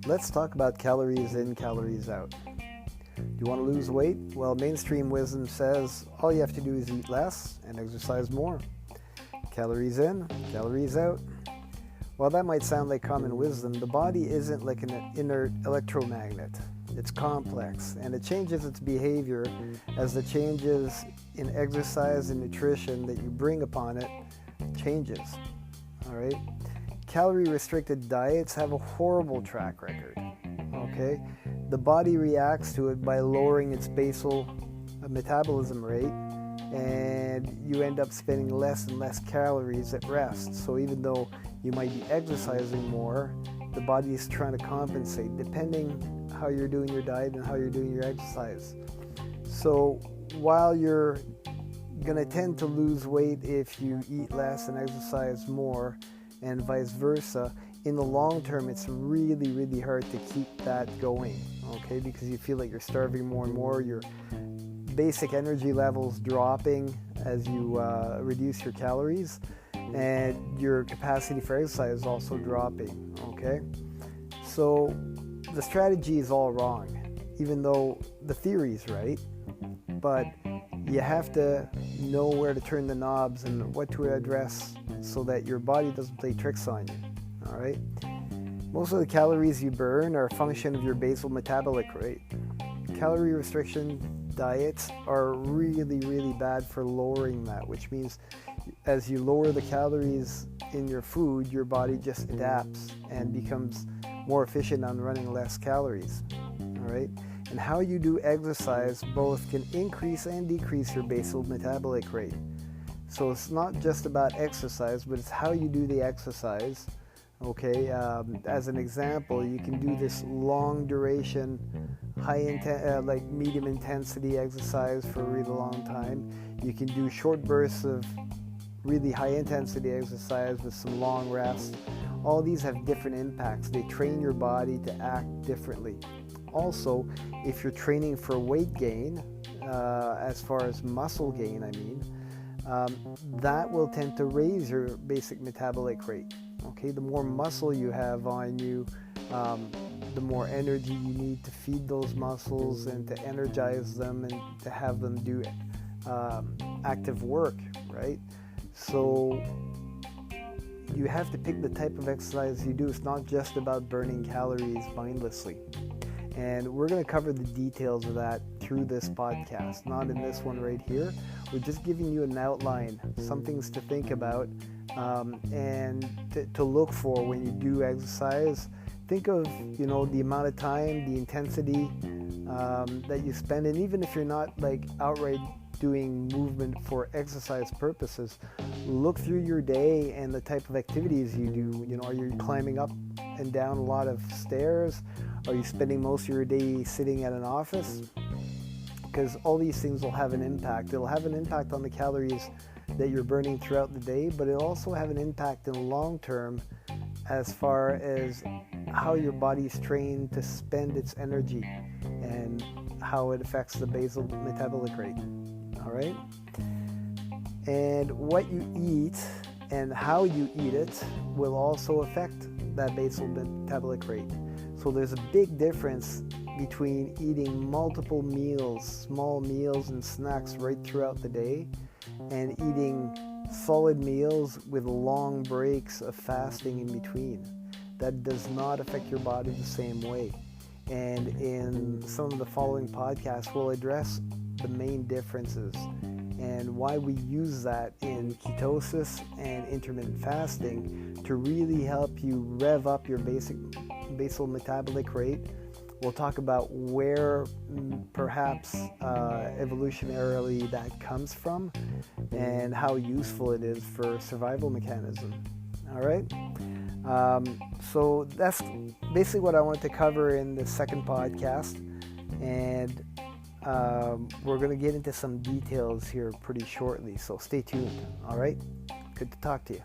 Let's talk about calories in, calories out. Do you want to lose weight? Well, mainstream wisdom says all you have to do is eat less and exercise more. Calories in, calories out. While that might sound like common wisdom, the body isn't like an inert electromagnet. It's complex, and it changes its behavior as the changes in exercise and nutrition that you bring upon it changes. All right? Calorie-restricted diets have a horrible track record. Okay? The body reacts to it by lowering its basal metabolism rate, and you end up spending less and less calories at rest. So even though you might be exercising more, the body is trying to compensate depending how you're doing your diet and how you're doing your exercise. So while you're going to tend to lose weight if you eat less and exercise more, and vice versa, in the long term it's really, really hard to keep that going, okay? Because you feel like you're starving more and more, your basic energy levels dropping as you reduce your calories, and your capacity for exercise is also dropping, okay? So the strategy is all wrong, even though the theory is right, but you have to know where to turn the knobs and what to address so that your body doesn't play tricks on you, all right? Most of the calories you burn are a function of your basal metabolic rate. Calorie restriction diets are really, really bad for lowering that, which means as you lower the calories in your food, your body just adapts and becomes more efficient on running less calories, all right? And how you do exercise both can increase and decrease your basal metabolic rate. So it's not just about exercise, but it's how you do the exercise, okay? As an example, you can do this long duration, like medium intensity exercise for a really long time. You can do short bursts of really high intensity exercise with some long rests. All these have different impacts. They train your body to act differently. Also, if you're training for weight gain, as far as muscle gain, that will tend to raise your basic metabolic rate. Okay, the more muscle you have on you, the more energy you need to feed those muscles and to energize them and to have them do active work, right? So you have to pick the type of exercise you do. It's not just about burning calories mindlessly. And we're going to cover the details of that through this podcast, not in this one right here. We're just giving you an outline, some things to think about, and to look for when you do exercise. Think of, the amount of time, the intensity that you spend, and even if you're not like outright doing movement for exercise purposes, look through your day and the type of activities you do. Are you climbing up and down a lot of stairs? Are you spending most of your day sitting at an office? Because all these things will have an impact. It'll have an impact on the calories that you're burning throughout the day, but it'll also have an impact in the long term as far as how your body's trained to spend its energy and how it affects the basal metabolic rate. All right? And what you eat and how you eat it will also affect that basal metabolic rate. So there's a big difference between eating multiple meals, small meals and snacks right throughout the day, and eating solid meals with long breaks of fasting in between. That does not affect your body the same way. And in some of the following podcasts, we'll address the main differences and why we use that in ketosis and intermittent fasting to really help you rev up your basal metabolic rate. We'll talk about where perhaps evolutionarily that comes from and how useful it is for survival mechanism. All right? So that's basically what I wanted to cover in the second podcast. And we're going to get into some details here pretty shortly. So stay tuned. All right? Good to talk to you.